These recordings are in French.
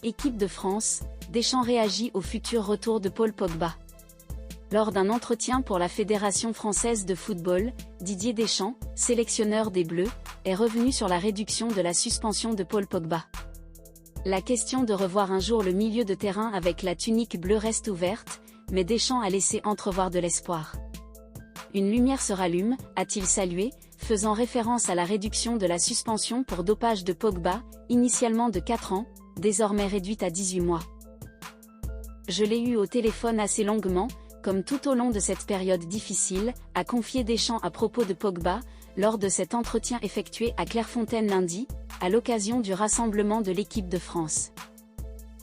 Équipe de France, Deschamps réagit au futur retour de Paul Pogba. Lors d'un entretien pour la Fédération française de football, Didier Deschamps, sélectionneur des Bleus, est revenu sur la réduction de la suspension de Paul Pogba. La question de revoir un jour le milieu de terrain avec la tunique bleue reste ouverte, mais Deschamps a laissé entrevoir de l'espoir. Une lumière se rallume, a-t-il salué, faisant référence à la réduction de la suspension pour dopage de Pogba, initialement de 4 ans, désormais réduite à 18 mois. Je l'ai eu au téléphone assez longuement, comme tout au long de cette période difficile, a confié Deschamps à propos de Pogba, lors de cet entretien effectué à Clairefontaine lundi, à l'occasion du rassemblement de l'équipe de France.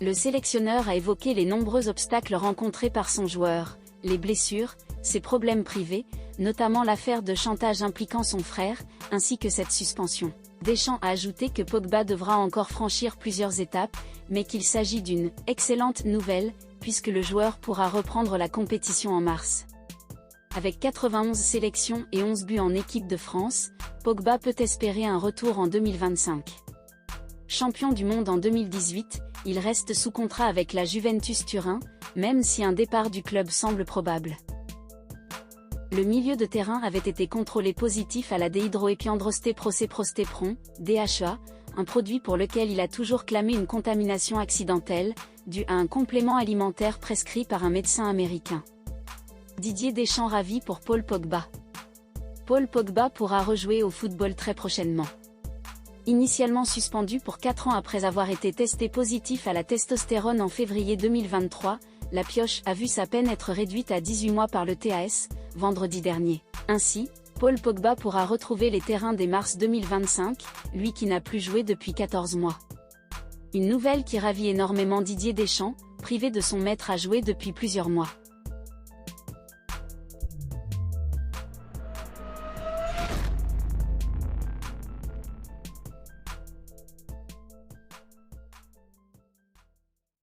Le sélectionneur a évoqué les nombreux obstacles rencontrés par son joueur, les blessures, ses problèmes privés, notamment l'affaire de chantage impliquant son frère, ainsi que cette suspension. Deschamps a ajouté que Pogba devra encore franchir plusieurs étapes, mais qu'il s'agit d'une « excellente nouvelle », puisque le joueur pourra reprendre la compétition en mars. Avec 91 sélections et 11 buts en équipe de France, Pogba peut espérer un retour en 2025. Champion du monde en 2018, il reste sous contrat avec la Juventus Turin, même si un départ du club semble probable. Le milieu de terrain avait été contrôlé positif à la déhydroépiandroséprostépron, DHEA, un produit pour lequel il a toujours clamé une contamination accidentelle, due à un complément alimentaire prescrit par un médecin américain. Didier Deschamps ravi pour Paul Pogba. Paul Pogba pourra rejouer au football très prochainement. Initialement suspendu pour 4 ans après avoir été testé positif à la testostérone en février 2023, la pioche a vu sa peine être réduite à 18 mois par le TAS, vendredi dernier. Ainsi, Paul Pogba pourra retrouver les terrains dès mars 2025, lui qui n'a plus joué depuis 14 mois. Une nouvelle qui ravit énormément Didier Deschamps, privé de son maître à jouer depuis plusieurs mois.